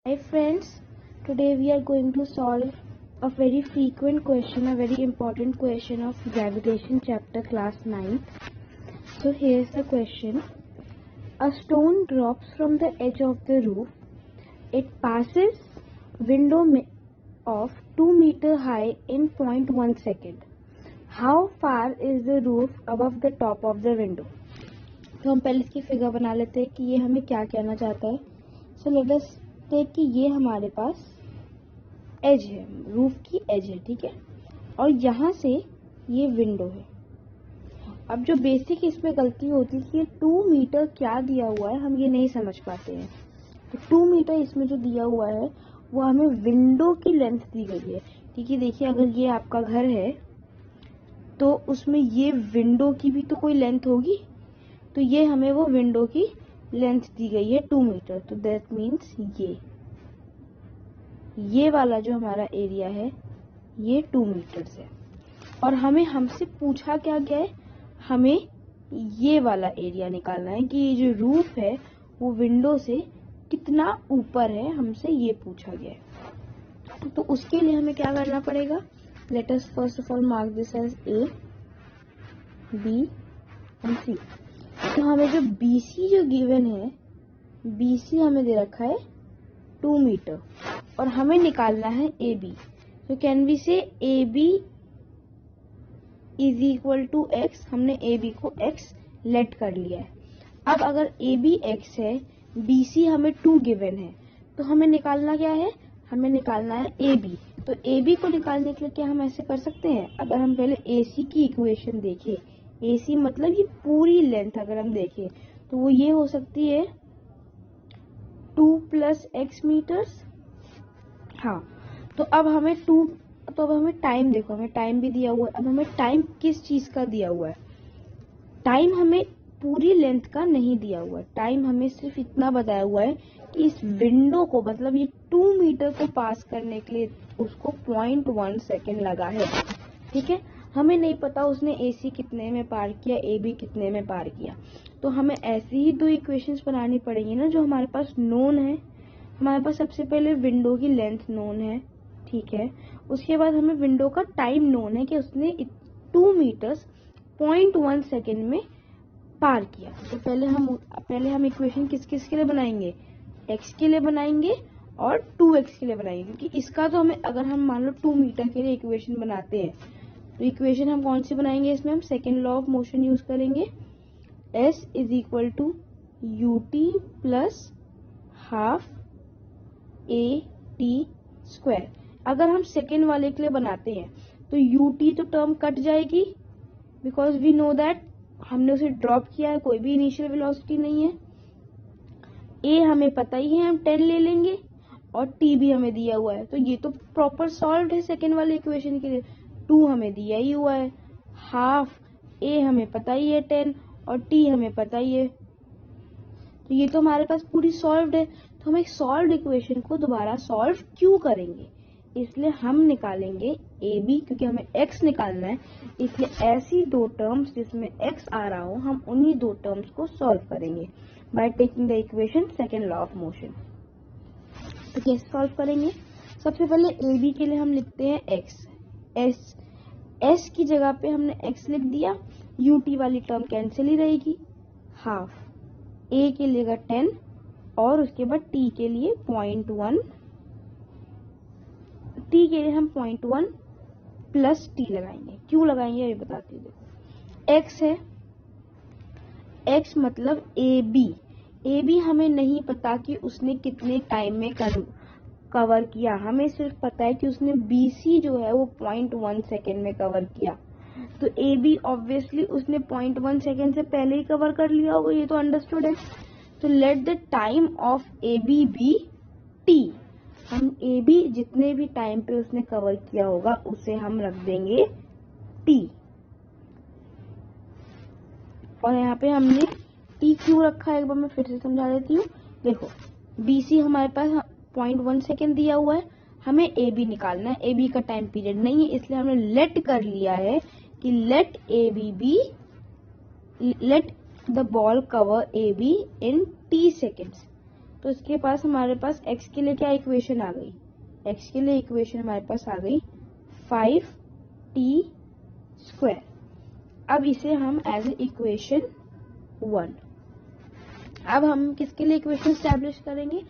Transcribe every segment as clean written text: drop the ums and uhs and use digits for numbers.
Hi friends, today we are going to solve a very frequent question, a very important question of gravitation chapter class 9th. So here's the question. A stone drops from the edge of the roof. It passes window of 2 meter high in 0.1 second. How far is the roof above the top of the window? तो हम पहले इसकी figure बना लेते हैं कि ये हमें क्या कहना चाहता है. So let us take कि ये हमारे पास एज है, रूफ की एज है, ठीक है, और यहाँ से ये विंडो है. अब जो बेसिक इसमें गलती होती है कि ये 2 मीटर क्या दिया हुआ है, हम ये नहीं समझ पाते हैं. तो 2 मीटर इसमें जो दिया हुआ है वो हमें विंडो की लेंथ दी गई है. ठीक है, देखिए अगर ये आपका घर है तो उसमें ये विंडो की भी तो कोई लेंथ होगी, तो ये हमें वो विंडो की लेंथ दी गई है 2 मीटर. तो दैट मीन्स ये वाला जो हमारा एरिया है ये 2 मीटर है. और हमें हमसे पूछा क्या गया है, हमें ये वाला एरिया निकालना है कि ये जो रूफ है वो विंडो से कितना ऊपर है, हमसे ये पूछा गया है. तो उसके लिए हमें क्या करना पड़ेगा, let us first of all mark this as A, B and C. तो हमें जो BC जो गिवन है, BC हमें दे रखा है 2 मीटर और हमें निकालना है AB. तो can we say AB is equal to x. हमने AB को x लेट कर लिया है. अब अगर AB x है, BC हमें 2 गिवन है, तो हमें निकालना क्या है, हमें निकालना है AB. तो AB को निकालने के लिए क्या हम ऐसे कर सकते हैं, अगर हम पहले AC की इक्वेशन देखें, AC मतलब ये पूरी लेंथ अगर हम देखें तो वो ये हो सकती है 2 + x मीटर्स. हाँ, तो अब हमें टाइम देखो, हमें टाइम भी दिया हुआ है. अब हमें टाइम किस चीज का दिया हुआ है, टाइम हमें पूरी लेंथ का नहीं दिया हुआ है. टाइम हमें सिर्फ इतना बताया हुआ है कि इस विंडो को, मतलब ये 2 मीटर को पास करने के लिए उसको 0.1 सेकेंड लगा है. ठीक है, हमें नहीं पता उसने AC कितने में पार किया, AB कितने में पार किया. तो हमें ऐसी ही 2 इक्वेशंस बनानी पड़ेंगी ना जो हमारे पास नोन है. हमारे पास सबसे पहले विंडो की लेंथ नोन है, ठीक है, उसके बाद हमें विंडो का टाइम नोन है कि उसने 2 मीटर्स 0.1 सेकेंड में पार किया. तो पहले हम इक्वेशन किस किस के लिए बनाएंगे, x के लिए बनाएंगे और 2x के लिए बनाएंगे. क्योंकि इसका तो हमें, अगर हम मान लो 2 मीटर के लिए इक्वेशन बनाते हैं तो इक्वेशन हम कौन सी बनाएंगे, इसमें हम second law of motion use करेंगे. S is equal to ut plus half AT². अगर हम सेकेंड वाले के लिए बनाते हैं तो ut तो टर्म कट जाएगी, बिकॉज वी नो दैट हमने उसे ड्रॉप किया है, कोई भी इनिशियल वेलोसिटी नहीं है. A हमें पता ही है, हम 10 ले लेंगे और T भी हमें दिया हुआ है. तो ये तो प्रॉपर सॉल्व है सेकेंड वाले इक्वेशन के लिए. 2 हमें दिया ही हुआ है, हाफ A हमें पता ही है 10 और T हमें पता ही है. तो ये तो हमारे पास पूरी सॉल्व्ड है. तो हम एक सॉल्व्ड इक्वेशन को दोबारा सॉल्व क्यों करेंगे, इसलिए हम निकालेंगे AB, क्योंकि हमें x निकालना है. इसलिए ऐसी 2 टर्म्स जिसमें x आ रहा हो, हम उन्हीं 2 टर्म्स को सॉल्व करेंगे by taking the equation second law of motion. तो कैसे सॉल्व करेंगे, सबसे पहले AB के लिए हम लिखते हैं x. S की जगह पे हमने x लिख दिया, ut वाली टर्म कैंसिल ही रहेगी, हाफ A के लिए 10 और उसके बाद T के लिए 0.1, T के लिए हम 0.1 प्लस T लगाएंगे. क्यों लगाएंगे ये बताती हूँ. x है, x मतलब AB हमें नहीं पता कि उसने कितने टाइम में कवर किया, हमें सिर्फ पता है कि उसने BC जो है वो 0.1 सेकेंड में कवर किया. तो AB ऑब्वियसली उसने 0.1 सेकेंड से पहले ही कवर कर लिया होगा, ये तो अंडरस्टूड है. तो let the time of AB be T. हम AB जितने भी टाइम पे उसने कवर किया होगा उसे हम रख देंगे T. और यहाँ पे हमने T क्यों रखा है, एक बार मैं फिर से समझा देती हूँ. देखो, BC हमारे पास 0.1 सेकेंड दिया हुआ है, हमें AB निकालना है. AB का टाइम पीरियड नहीं है, इसलिए हमने लेट कर लिया है कि let the ball cover AB in T seconds. तो इसके पास हमारे पास x के लिए क्या इक्वेशन आ गई, x के लिए इक्वेशन हमारे पास आ गई 5t²। अब इसे हम एज ए इक्वेशन 1। अब हम किसके लिए इक्वेशन स्टैब्लिश करेंगे,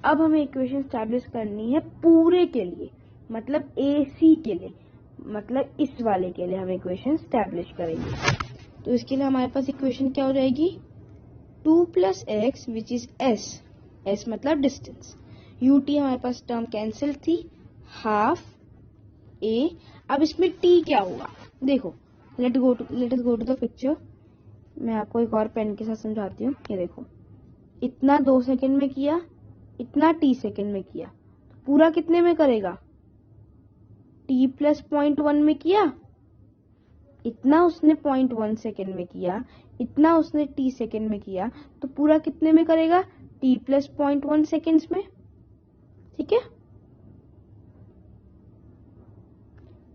अब हमें इक्वेशन स्टैब्लिश करनी है पूरे के लिए, मतलब AC के लिए, मतलब इस वाले के लिए हम इक्वेशन स्टैब्लिश करेंगे। तो इसके लिए हमारे पास इक्वेशन क्या हो जाएगी, 2 + x which is s, s मतलब डिस्टेंस, ut हमारे पास टर्म कैंसिल थी, हाफ a। अब इसमें t क्या होगा, देखो let us go to the picture. मैं आपको एक और पेन के साथ समझाती हूँ। ये देखो, इतना 2 सेकंड में किया, इतना t सेकंड में किया, तो पूरा कितने में करेगा, t + 0.1 में किया, इतना उसने 0.1 सेकंड में किया, इतना उसने t सेकंड में किया, तो पूरा कितने में करेगा, t + 0.1 सेकंड्स में। ठीक है,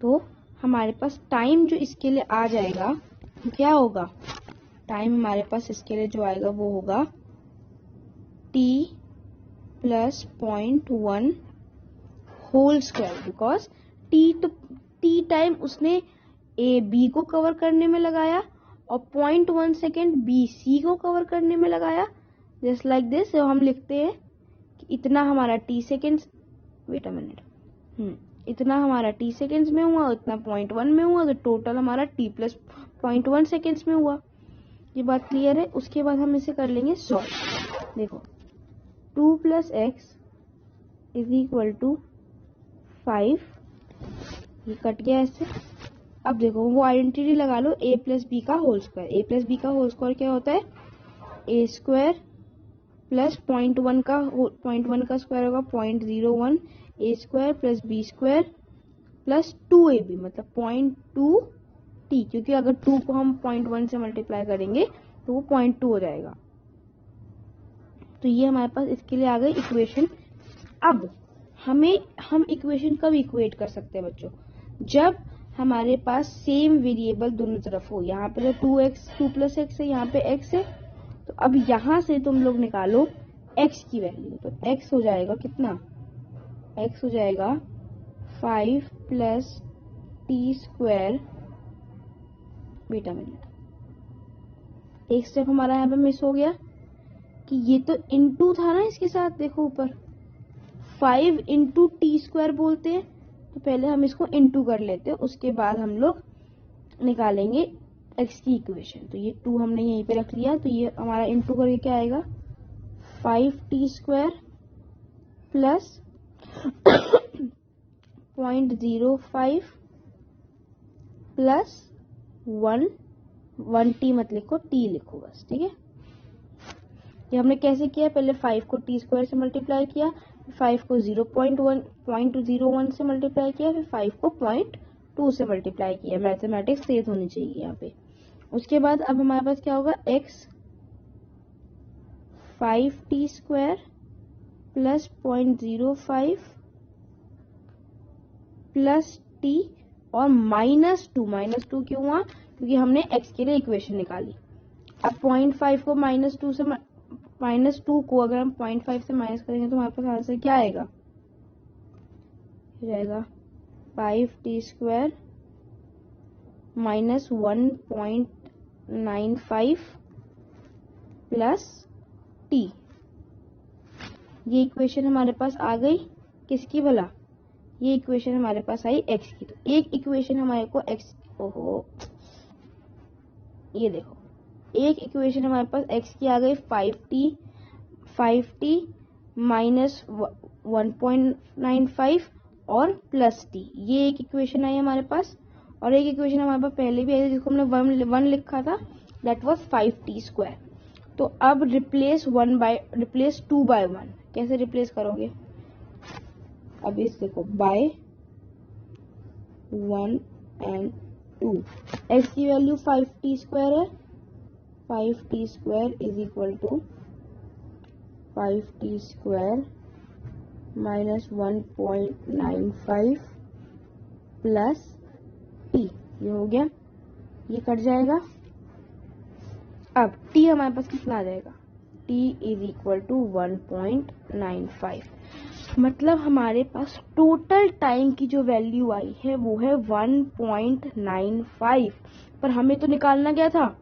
तो हमारे पास टाइम जो इसके लिए आ जाएगा तो क्या होगा, टाइम हमारे पास इसके लिए जो आएगा वो होगा t + 0.1 whole square, because t time उसने ए बी को कवर करने में लगाया और 0.1 सेकेंड बी सी को कवर करने में लगाया। जस्ट लाइक दिस हम लिखते हैं कि इतना हमारा t seconds, wait a minute, इतना हमारा t सेकेंड्स में हुआ, इतना 0.1 में हुआ, तो टोटल हमारा t + 0.1 सेकेंड्स में हुआ। ये बात क्लियर है। उसके बाद हम इसे कर लेंगे सॉल्व। देखो 2 + x = 5, ये कट गया ऐसे। अब देखो वो आइडेंटिटी लगा लो, a + b का होल स्क्वायर। a + b का होल स्क्वायर क्या होता है, a² + 0.1 का स्क्वायर होगा 0.01, a² + b² + 2ab मतलब 0.2t, क्योंकि अगर 2 को हम 0.1 से मल्टीप्लाई करेंगे तो वो 0.2 हो जाएगा। तो ये हमारे पास इसके लिए आ गई इक्वेशन। अब हम इक्वेशन कब इक्वेट कर सकते हैं बच्चों, जब हमारे पास सेम वेरिएबल दोनों तरफ हो। यहाँ पे तो 2 + x है, यहाँ पे x है, तो अब यहाँ से तुम लोग निकालो x की वैल्यू। तो x हो जाएगा कितना, x हो जाएगा 5 + t²। बेटा मिनट, एक स्टेप हमारा यहाँ पे मिस हो गया कि ये तो इनटू था ना इसके साथ, देखो ऊपर 5 × t² बोलते हैं, तो पहले हम इसको इनटू कर लेते हैं, उसके बाद हम लोग निकालेंगे x की इक्वेशन। तो ये 2 हमने यहीं पे रख लिया, तो ये हमारा इनटू करके क्या आएगा, 5t² + 0.05 + 1t मत लिखो, t लिखो बस। ठीक है, ये हमने कैसे किया, पहले 5 को t² से मल्टीप्लाई किया, 5 को 0.01 से मल्टीप्लाई किया, फिर 5 को 0.2 से मल्टीप्लाई किया। मैथमेटिक्स तेज होनी चाहिए यहाँ पे। उसके बाद अब हमारे पास क्या होगा, x 5t² + 0.05 + t और -2 क्यों हुआ, क्योंकि हमने x के लिए इक्वेशन निकाली। अब 0.5 को -2 को अगर हम 0.5 से माइनस करेंगे तो हमारे पास आंसर क्या आएगा, जाएगा 5t² - 1.95 + t। ये इक्वेशन हमारे पास आ गई किसकी भला, ये इक्वेशन हमारे पास आई x की। तो एक इक्वेशन हमारे को x, ओहो ये देखो, एक इक्वेशन हमारे पास x की आ गई 5t - 1.95 और +t, ये एक इक्वेशन आई हमारे पास। और एक इक्वेशन हमारे पास पहले भी आई थी जिसको हमने 1 लिखा था, दैट वाज 5t²। तो अब रिप्लेस 2 by 1, कैसे रिप्लेस करोगे, अब इस देखो बाय 1 and 2, x की वैल्यू 5t² है, 5t² = 5t² - 1.95 + t। ये हो गया, ये कट जाएगा। अब t हमारे पास कितना आ जाएगा, t इज इक्वल टू 1.95। मतलब हमारे पास टोटल टाइम की जो वैल्यू आई है वो है 1.95। पर हमें तो निकालना क्या था,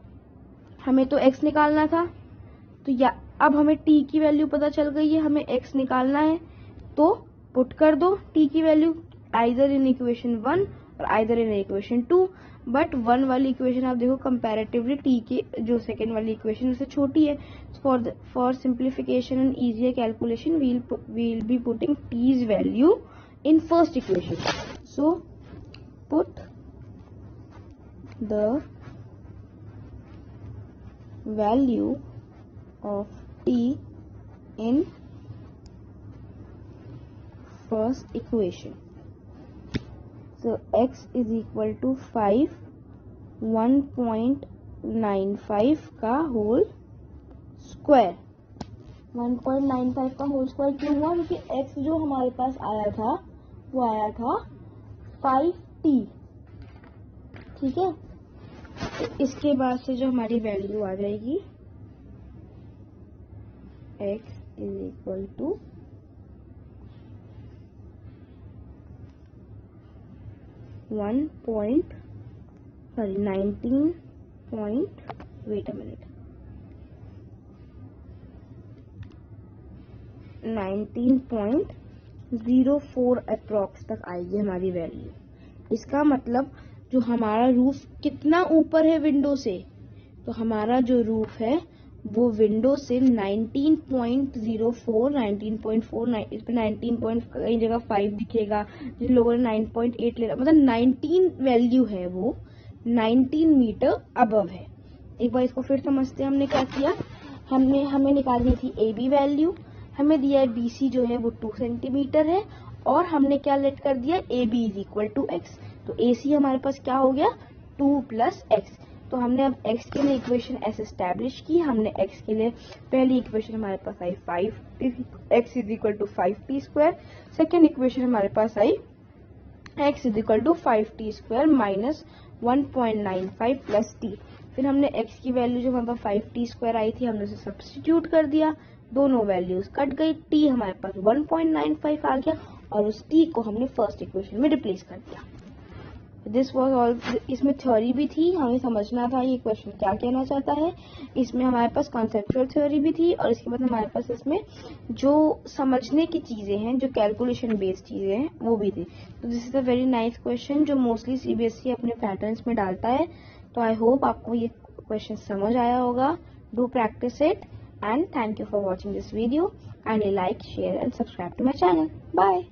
हमें तो x निकालना था। तो या अब हमें t की वैल्यू पता चल गई है, हमें x निकालना है, तो पुट कर दो t की वैल्यू आइदर इन इक्वेशन 1 और आइदर इन इक्वेशन 2। बट 1 वाली इक्वेशन आप देखो कंपैरेटिवली t के जो सेकेंड वाली इक्वेशन उससे छोटी है। For simplification and easier calculation we'll be putting t's value in first equation. So put the value of t in first equation. So x is equal to 5, 1.95 का whole square. 1.95 का whole square क्यों हुआ, क्योंकि x जो हमारे पास आया था वो आया था 5t। ठीक है, तो इसके बाद से जो हमारी वैल्यू आ जाएगी x is equal to 19.04 approx तक आएगी हमारी वैल्यू। इसका मतलब जो हमारा रूफ कितना ऊपर है विंडो से, तो हमारा जो रूफ है वो विंडो से 19.04, 19.4, इस पे 19 कई जगह 5 दिखेगा, जिन लोगों ने 9.8 ले, मतलब 19 वैल्यू है वो 19 मीटर अबव है। एक बार इसको फिर समझते हैं, हमने क्या किया, हमें निकालनी थी ए बी वैल्यू, हमें दिया है बी सी जो है वो 2 सेंटीमीटर है, और हमने क्या लेट कर दिया A B is equal to X. तो ए सी हमारे पास क्या हो गया 2 प्लस एक्स। तो हमने अब x के लिए इक्वेशन s एस्टैब्लिश की। हमने x के लिए पहली इक्वेशन हमारे पास आई 5x is equal to 5t square. Second equation हमारे पास आई x is equal to 5t square minus 1.95 plus t। फिर हमने x की वैल्यू जो हमारे पास 5t स्क्वायर आई थी हमने उसे सब्स्टिट्यूट कर दिया, दोनों वैल्यूज कट गई, t हमारे पास 1.95 आ गया और उस t को हमने फर्स्ट इक्वेशन में रिप्लेस कर दिया। This was all. इसमें थ्योरी भी थी, हमें समझना था ये क्वेश्चन क्या कहना चाहता है। इसमें हमारे पास कॉन्सेप्चुअल थ्योरी भी थी, और इसके बाद हमारे पास इसमें जो समझने की चीजें हैं, जो कैलकुलेशन बेस्ड चीजें हैं वो भी थी। तो this is a very nice question जो मोस्टली सीबीएसई अपने पैटर्न्स में डालता है। तो आई होप आपको ये क्वेश्चन समझ आया होगा। Do practice it and thank you for watching this video and like, share and subscribe to my channel. Bye.